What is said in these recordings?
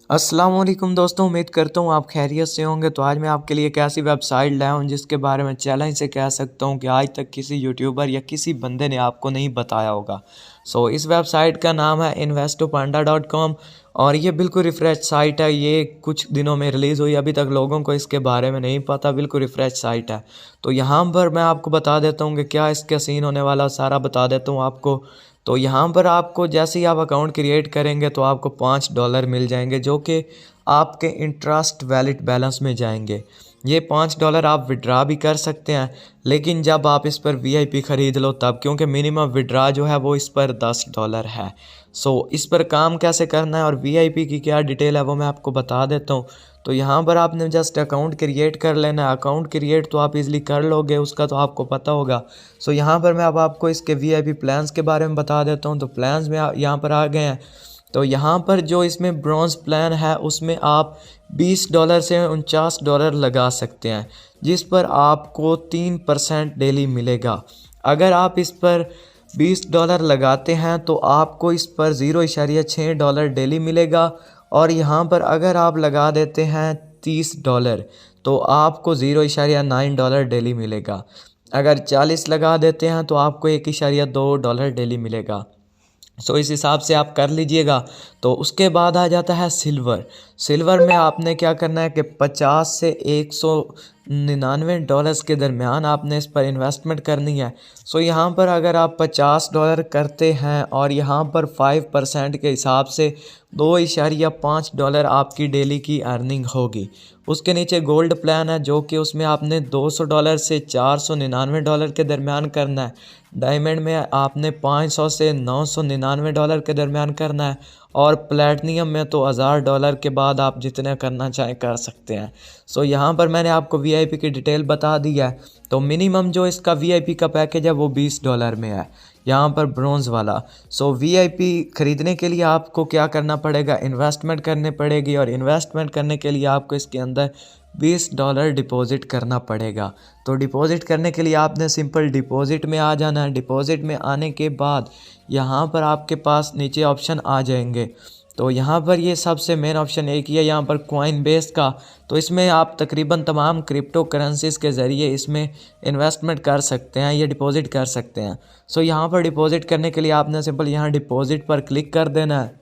अस्सलाम वालेकुम दोस्तों, उम्मीद करता हूँ आप खैरियत से होंगे। तो आज मैं आपके लिए एक ऐसी वेबसाइट लाया हूँ जिसके बारे में चैलेंज से कह सकता हूँ कि आज तक किसी यूट्यूबर या किसी बंदे ने आपको नहीं बताया होगा। इस वेबसाइट का नाम है investopanda.com और ये बिल्कुल रिफ़्रेश साइट है। ये कुछ दिनों में रिलीज़ हुई, अभी तक लोगों को इसके बारे में नहीं पता। बिल्कुल रिफ़्रेश साइट है। तो यहाँ पर मैं आपको बता देता हूँ कि क्या इसका सीन होने वाला, सारा बता देता हूँ आपको। तो यहाँ पर आपको जैसे ही आप अकाउंट क्रिएट करेंगे तो आपको $5 मिल जाएंगे, जो कि आपके इंटरेस्ट वैलिड बैलेंस में जाएंगे। ये $5 आप विड्रा भी कर सकते हैं, लेकिन जब आप इस पर वीआईपी ख़रीद लो तब, क्योंकि मिनिमम विड्रा जो है वो इस पर $10 है। इस पर काम कैसे करना है और वीआईपी की क्या डिटेल है वो मैं आपको बता देता हूँ। तो यहाँ पर आपने जस्ट अकाउंट क्रिएट कर लेना है। अकाउंट क्रिएट तो आप इजीली कर लोगे, उसका तो आपको पता होगा। यहाँ पर मैं अब आपको इसके वीआईपी प्लान्स के बारे में बता देता हूँ। तो प्लान्स में यहाँ पर आ गए हैं। तो यहाँ पर जो इसमें ब्रॉन्ज़ प्लान है उसमें आप $20 से $49 लगा सकते हैं, जिस पर आपको 3% डेली मिलेगा। अगर आप इस पर $20 लगाते हैं तो आपको इस पर $0.6 डेली मिलेगा। और यहाँ पर अगर आप लगा देते हैं $30 तो आपको $0.9 डेली मिलेगा। अगर 40 लगा देते हैं तो आपको $1.2 डेली मिलेगा। इस हिसाब से आप कर लीजिएगा। तो उसके बाद आ जाता है सिल्वर। सिल्वर में आपने क्या करना है कि 50 से $199 के दरमियान आपने इस पर इन्वेस्टमेंट करनी है। यहाँ पर अगर आप $50 करते हैं और यहाँ पर 5% के हिसाब से $2.5 आपकी डेली की अर्निंग होगी। उसके नीचे गोल्ड प्लान है, जो कि उसमें आपने $200 से $499 के दरमियान करना है। डायमंड में आपने 500 से $999 के दरमियान करना है। और प्लेटिनियम में तो $1000 के बाद आप जितने करना चाहें कर सकते हैं। यहाँ पर मैंने आपको वीआईपी की डिटेल बता दी है। तो मिनिमम जो इसका वीआईपी का पैकेज है वो $20 में है, यहाँ पर ब्रॉन्ज़ वाला। वीआईपी ख़रीदने के लिए आपको क्या करना पड़ेगा, इन्वेस्टमेंट करनी पड़ेगी। और इन्वेस्टमेंट करने के लिए आपको इसके अंदर $20 डिपॉज़िट करना पड़ेगा। तो डिपॉज़िट करने के लिए आपने सिंपल डिपॉज़िट में आ जाना है। डिपॉज़िट में आने के बाद यहाँ पर आपके पास नीचे ऑप्शन आ जाएंगे। तो यहाँ पर ये सबसे मेन ऑप्शन एक ही है, यहाँ पर कॉइनबेस का। तो इसमें आप तकरीबन तमाम क्रिप्टो करेंसीज के ज़रिए इसमें इन्वेस्टमेंट कर सकते हैं, ये डिपॉज़िट कर सकते हैं। यहाँ पर डिपॉज़िट करने के लिए आपने सिंपल यहाँ डिपॉज़िट पर क्लिक कर देना है।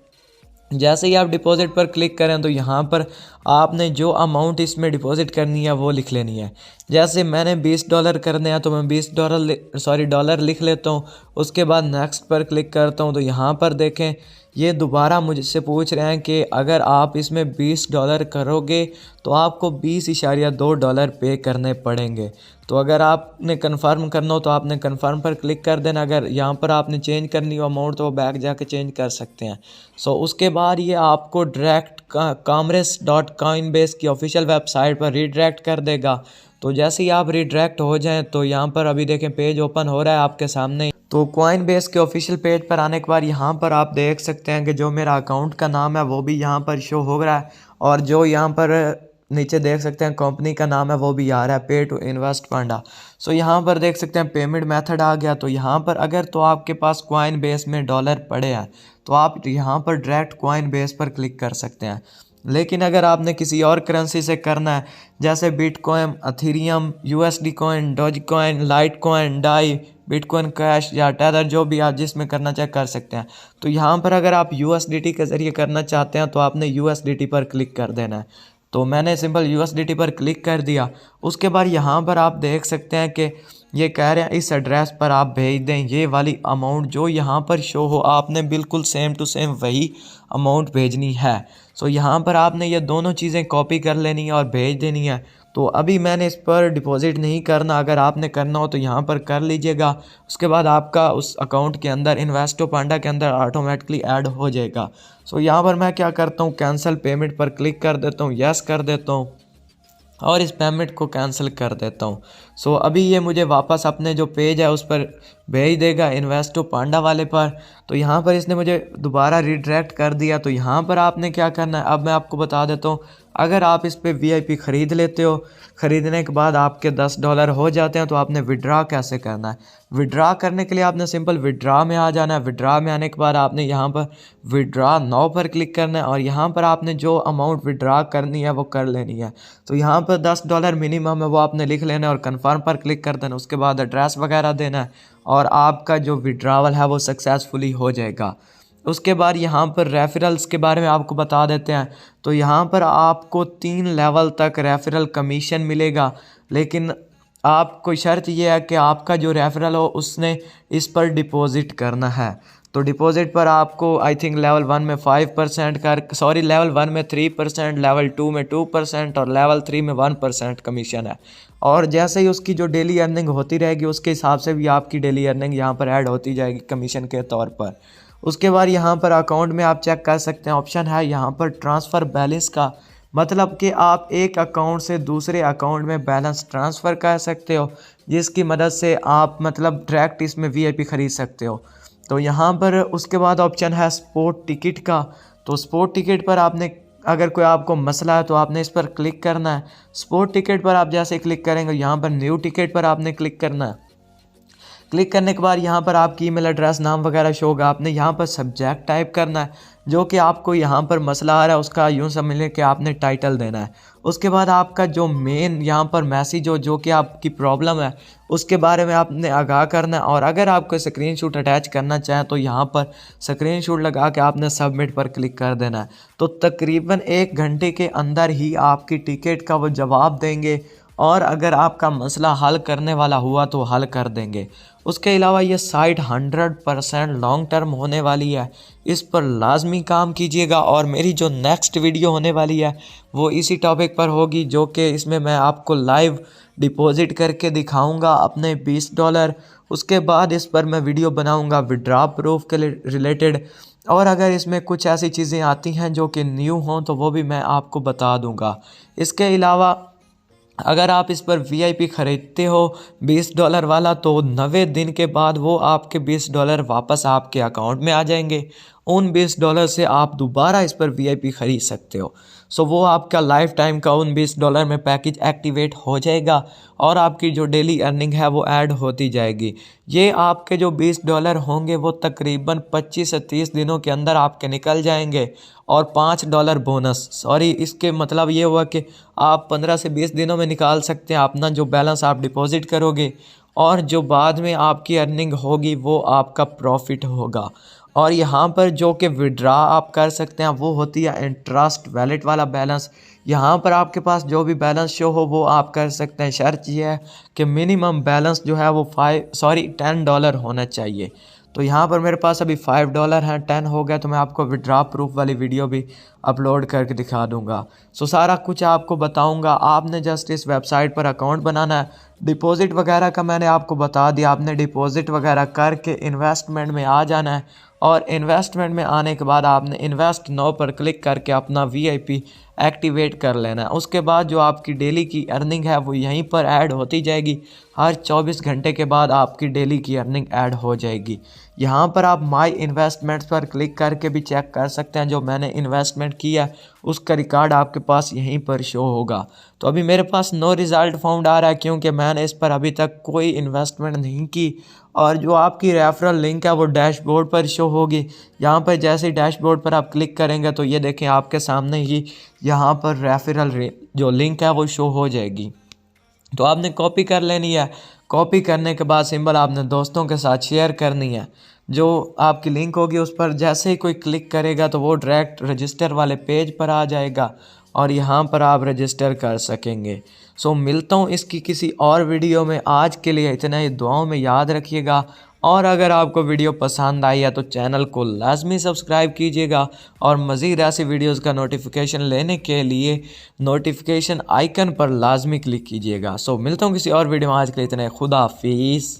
जैसे ही आप डिपॉज़िट पर क्लिक करें तो यहाँ पर आपने जो अमाउंट इसमें डिपॉज़िट करनी है वो लिख लेनी है। जैसे मैंने $20 करने हैं तो मैं $20 लिख लेता हूँ। उसके बाद नेक्स्ट पर क्लिक करता हूँ। तो यहाँ पर देखें, ये दोबारा मुझसे पूछ रहे हैं कि अगर आप इसमें $20 करोगे तो आपको $20.2 पे करने पड़ेंगे। तो अगर आपने कंफर्म करना हो तो आपने कंफर्म पर क्लिक कर देना। अगर यहाँ पर आपने चेंज करनी हो अमाउंट तो बैक जाके चेंज कर सकते हैं। उसके बाद ये आपको डायरेक्ट commerce.coinbase की ऑफिशियल वेबसाइट पर रीडायरेक्ट कर देगा। तो जैसे ही आप रीडायरेक्ट हो जाएं तो यहाँ पर अभी देखें पेज ओपन हो रहा है आपके सामने। तो कॉइनबेस के ऑफिशियल पेज पर आने के बाद यहाँ पर आप देख सकते हैं कि जो मेरा अकाउंट का नाम है वो भी यहाँ पर शो हो रहा है। और जो यहाँ पर नीचे देख सकते हैं कंपनी का नाम है वो भी आ रहा है, पे टू इन्वेस्ट पांडा। यहाँ पर देख सकते हैं पेमेंट मेथड आ गया। तो यहाँ पर अगर तो आपके पास कॉइनबेस में डॉलर पड़े हैं तो आप यहाँ पर डायरेक्ट कॉइनबेस पर क्लिक कर सकते हैं। लेकिन अगर आपने किसी और करेंसी से करना है, जैसे bitcoin, Ethereum, USD coin, dogecoin, litecoin, Dai, bitcoin cash या टेदर, जो भी आप जिसमें करना चाहे कर सकते हैं। तो यहाँ पर अगर आप यूएसडीटी के ज़रिए करना चाहते हैं तो आपने यूएसडीटी पर क्लिक कर देना है। तो मैंने सिंपल यूएसडीटी पर क्लिक कर दिया। उसके बाद यहाँ पर आप देख सकते हैं कि ये कह रहे हैं इस एड्रेस पर आप भेज दें ये वाली अमाउंट जो यहाँ पर शो हो, आपने बिल्कुल सेम टू सेम वही अमाउंट भेजनी है। यहाँ पर आपने ये दोनों चीज़ें कॉपी कर लेनी है और भेज देनी है। तो अभी मैंने इस पर डिपॉज़िट नहीं करना, अगर आपने करना हो तो यहाँ पर कर लीजिएगा। उसके बाद आपका उस अकाउंट के अंदर इन्वेस्टो पांडा के अंदर ऑटोमेटिकली ऐड हो जाएगा। यहाँ पर मैं क्या करता हूँ, कैंसिल पेमेंट पर क्लिक कर देता हूँ, यस कर देता हूँ और इस पेमेंट को कैंसिल कर देता हूँ। अभी ये मुझे वापस अपने जो पेज है उस पर भेज देगा इन्वेस्टो पांडा वाले पर। तो यहाँ पर इसने मुझे दोबारा रिडायरेक्ट कर दिया। तो यहाँ पर आपने क्या करना है, अब मैं आपको बता देता हूँ। अगर आप इस पे VIP ख़रीद लेते हो, ख़रीदने के बाद आपके $10 हो जाते हैं, तो आपने विड्रा कैसे करना है। विड्रा करने के लिए आपने सिंपल विड्रा में आ जाना है। विड्रा में आने के बाद आपने यहाँ पर विड्रा नाउ पर क्लिक करना है और यहाँ पर आपने जो अमाउंट विड्रा करनी है वो कर लेनी है। तो यहाँ पर $10 मिनिमम है, वो आपने लिख लेना है और कन्फर्म पर क्लिक कर देना। उसके बाद एड्रेस वगैरह देना है और आपका जो विड्रावल है वो सक्सेसफुली हो जाएगा। उसके बाद यहाँ पर रेफरल्स के बारे में आपको बता देते हैं। तो यहाँ पर आपको 3 लेवल तक रेफरल कमीशन मिलेगा, लेकिन आपको शर्त यह है कि आपका जो रेफरल हो उसने इस पर डिपॉजिट करना है। तो डिपॉजिट पर आपको आई थिंक लेवल 1 में 5% लेवल 1 में 3%, लेवल 2 में 2% और लेवल 3 में 1% कमीशन है। और जैसे ही उसकी जो डेली अर्निंग होती रहेगी उसके हिसाब से भी आपकी डेली अर्निंग यहाँ पर ऐड होती जाएगी कमीशन के तौर पर। उसके बाद यहाँ पर अकाउंट में आप चेक कर सकते हैं, ऑप्शन है यहाँ पर ट्रांसफ़र बैलेंस का, मतलब कि आप एक अकाउंट से दूसरे अकाउंट में बैलेंस ट्रांसफ़र कर सकते हो, जिसकी मदद से आप मतलब डायरेक्ट इसमें VIP ख़रीद सकते हो। तो यहाँ पर उसके बाद ऑप्शन है स्पोर्ट टिकट का। तो स्पोर्ट टिकट पर आपने अगर कोई आपको मसला है तो आपने इस पर क्लिक करना है। स्पोर्ट टिकट पर आप जैसे क्लिक करेंगे यहाँ पर न्यू टिकट पर आपने क्लिक करना है। क्लिक करने के बाद यहाँ पर आपकी ईमेल एड्रेस नाम वगैरह शो होगा। आपने यहाँ पर सब्जेक्ट टाइप करना है, जो कि आपको यहाँ पर मसला आ रहा है उसका यूँ समझ कि आपने टाइटल देना है। उसके बाद आपका जो मेन यहाँ पर मैसेज हो जो कि आपकी प्रॉब्लम है उसके बारे में आपने आगाह करना है। और अगर आपको स्क्रीनशॉट अटैच करना चाहें तो यहाँ पर स्क्रीनशॉट लगा के आपने सबमिट पर क्लिक कर देना है। तो तकरीबन 1 घंटे के अंदर ही आपकी टिकट का वो जवाब देंगे और अगर आपका मसला हल करने वाला हुआ तो हल कर देंगे। उसके अलावा ये साइट 100% लॉन्ग टर्म होने वाली है, इस पर लाजमी काम कीजिएगा। और मेरी जो नेक्स्ट वीडियो होने वाली है वो इसी टॉपिक पर होगी, जो कि इसमें मैं आपको लाइव डिपॉजिट करके दिखाऊंगा अपने $20। उसके बाद इस पर मैं वीडियो बनाऊंगा विड्रा प्रूफ के रिलेटेड, और अगर इसमें कुछ ऐसी चीज़ें आती हैं जो कि न्यू हों तो वो भी मैं आपको बता दूंगा। इसके अलावा अगर आप इस पर VIP ख़रीदते हो $20 वाला, तो 90 दिन के बाद वो आपके $20 वापस आपके अकाउंट में आ जाएंगे। उन $20 से आप दोबारा इस पर VIP ख़रीद सकते हो। सो वो आपका लाइफ टाइम का उन $20 में पैकेज एक्टिवेट हो जाएगा और आपकी जो डेली अर्निंग है वो ऐड होती जाएगी। ये आपके जो $20 होंगे वो तकरीबन 25 से 30 दिनों के अंदर आपके निकल जाएंगे और $5 बोनस, इसके मतलब ये हुआ कि आप 15 से 20 दिनों में निकाल सकते हैं अपना जो बैलेंस आप डिपॉजिट करोगे, और जो बाद में आपकी अर्निंग होगी वो आपका प्रॉफिट होगा। और यहाँ पर जो कि विड्रा आप कर सकते हैं वो होती है इंटरेस्ट वैलेट वाला बैलेंस। यहाँ पर आपके पास जो भी बैलेंस शो हो वो आप कर सकते हैं। शर्त यह है कि मिनिमम बैलेंस जो है वो $10 होना चाहिए। तो यहाँ पर मेरे पास अभी $5 हैं, 10 हो गया तो मैं आपको विड्रा प्रूफ वाली वीडियो भी अपलोड करके दिखा दूँगा। सो सारा कुछ आपको बताऊँगा। आपने जस्ट इस वेबसाइट पर अकाउंट बनाना है। डिपॉजिट वगैरह का मैंने आपको बता दिया, आपने डिपॉजिट वगैरह करके इन्वेस्टमेंट में आ जाना है और इन्वेस्टमेंट में आने के बाद आपने इन्वेस्ट नाउ पर क्लिक करके अपना VIP एक्टिवेट कर लेना है। उसके बाद जो आपकी डेली की अर्निंग है वो यहीं पर ऐड होती जाएगी। हर 24 घंटे के बाद आपकी डेली की अर्निंग ऐड हो जाएगी। यहाँ पर आप माई इन्वेस्टमेंट्स पर क्लिक करके भी चेक कर सकते हैं। जो मैंने इन्वेस्टमेंट किया उसका रिकॉर्ड आपके पास यहीं पर शो होगा। तो अभी मेरे पास नो रिज़ल्ट फाउंड आ रहा है क्योंकि मैंने इस पर अभी तक कोई इन्वेस्टमेंट नहीं की। और जो आपकी रेफरल लिंक है वो डैशबोर्ड पर शो होगी। यहाँ पर जैसे ही डैशबोर्ड पर आप क्लिक करेंगे तो ये देखें आपके सामने ही यहाँ पर रेफरल जो लिंक है वो शो हो जाएगी। तो आपने कॉपी कर लेनी है। कॉपी करने के बाद सिंबल आपने दोस्तों के साथ शेयर करनी है। जो आपकी लिंक होगी उस पर जैसे ही कोई क्लिक करेगा तो वो डायरेक्ट रजिस्टर वाले पेज पर आ जाएगा और यहाँ पर आप रजिस्टर कर सकेंगे। सो मिलता हूँ इसकी किसी और वीडियो में। आज के लिए इतना ही, दुआओं में याद रखिएगा। और अगर आपको वीडियो पसंद आई है तो चैनल को लाजमी सब्सक्राइब कीजिएगा और मज़ीद ऐसी वीडियोज़ का नोटिफिकेशन लेने के लिए नोटिफिकेशन आइकन पर लाजमी क्लिक कीजिएगा। सो मिलता हूँ किसी और वीडियो में। आज के लिए इतना ही, खुदा हाफिज़।